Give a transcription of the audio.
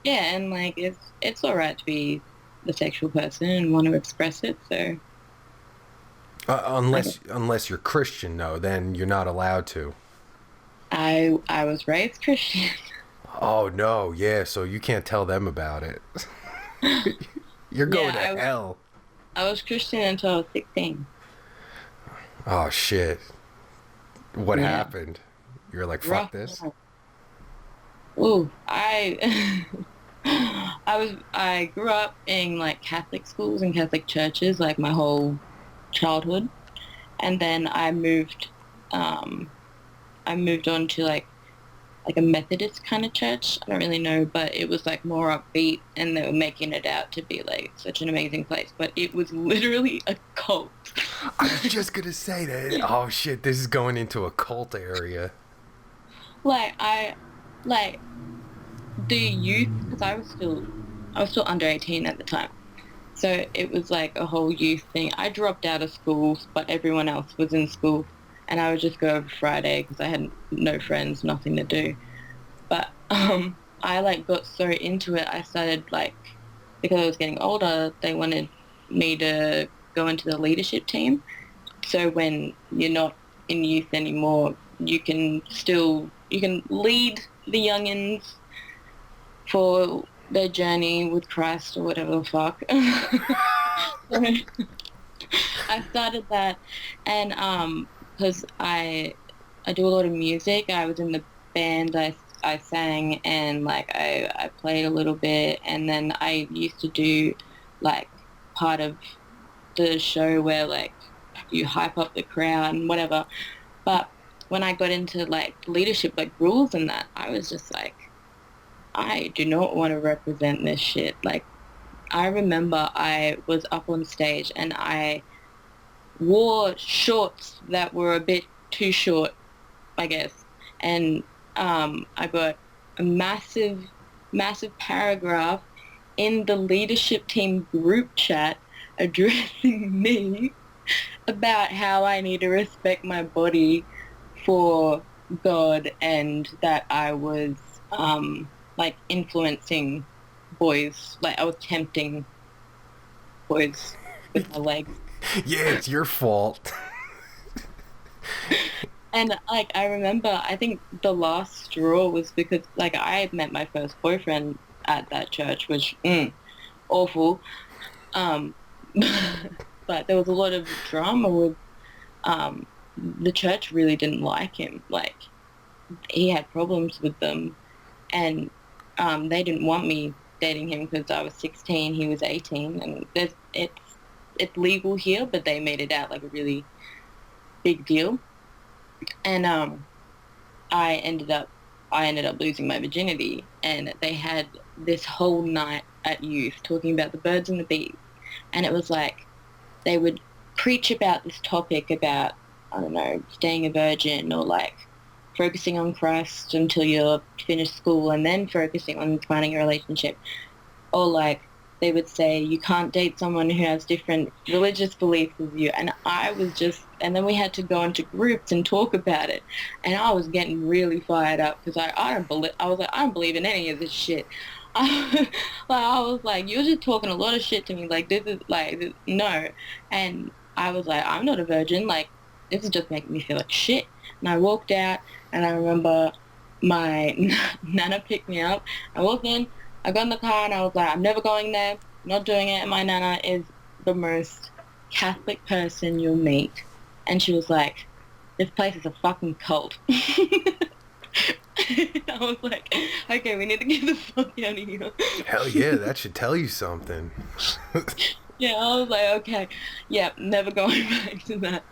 Yeah, and like it's all right to be the sexual person and want to express it. So Unless you're Christian, though, then you're not allowed to. I was raised Christian. Oh no, yeah. So you can't tell them about it. You're going to Yeah, hell. I was Christian until I was 16. Oh shit. What Yeah, happened? You're like, fuck rough. this. Ooh, I grew up in like Catholic schools and Catholic churches like my whole childhood, and then um I moved on to like a Methodist kind of church. I don't really know, but it was like more upbeat, and they were making it out to be like such an amazing place, but it was literally a cult. I was just gonna say that. Oh shit, this is going into a cult area. Like like the youth, because I was still under 18 at the time. So it was like a whole youth thing. I dropped out of school, but everyone else was in school, and I would just go over Friday because I had no friends, nothing to do. But I like got so into it, I started like, because I was getting older, they wanted me to go into the leadership team. So when you're not in youth anymore, you can lead the youngins for their journey with Christ or whatever the fuck. So I started that, and because I do a lot of music. I was in the band. I sang, and like I played a little bit, and then I used to do like part of the show where like you hype up the crowd and whatever. But when I got into like leadership, like rules and that, I was just like, I do not want to represent this shit. Like, I remember I was up on stage and I wore shorts that were a bit too short, I guess. And I got a massive, massive paragraph in the leadership team group chat addressing me about how I need to respect my body for God, and that I was like influencing boys, like I was tempting boys with my legs. Yeah, it's your fault. And like I remember, I think the last straw was because like I had met my first boyfriend at that church, which awful. Um, but there was a lot of drama with the church really didn't like him. Like he had problems with them, and they didn't want me dating him because I was 16, he was 18, and it's legal here, but they made it out like a really big deal. And I ended up losing my virginity, and they had this whole night at youth talking about the birds and the bees, and it was like they would preach about this topic about, I don't know, staying a virgin, or like focusing on Christ until you're finished school and then focusing on finding a relationship. Or like they would say you can't date someone who has different religious beliefs as you. And I was just, and then we had to go into groups and talk about it. And I was getting really fired up because I was like, I don't believe in any of this shit. I was like, you're just talking a lot of shit to me. Like, this is like, no. And I was like, I'm not a virgin. Like, this is just making me feel like shit. And I walked out, and I remember my nana picked me up. I walked in, I got in the car, and I was like, I'm never going there, not doing it. And my nana is the most Catholic person you'll meet. And she was like, this place is a fucking cult. I was like, okay, we need to get the fuck out of here. Hell yeah, that should tell you something. Yeah, I was like, okay, yeah, never going back to that.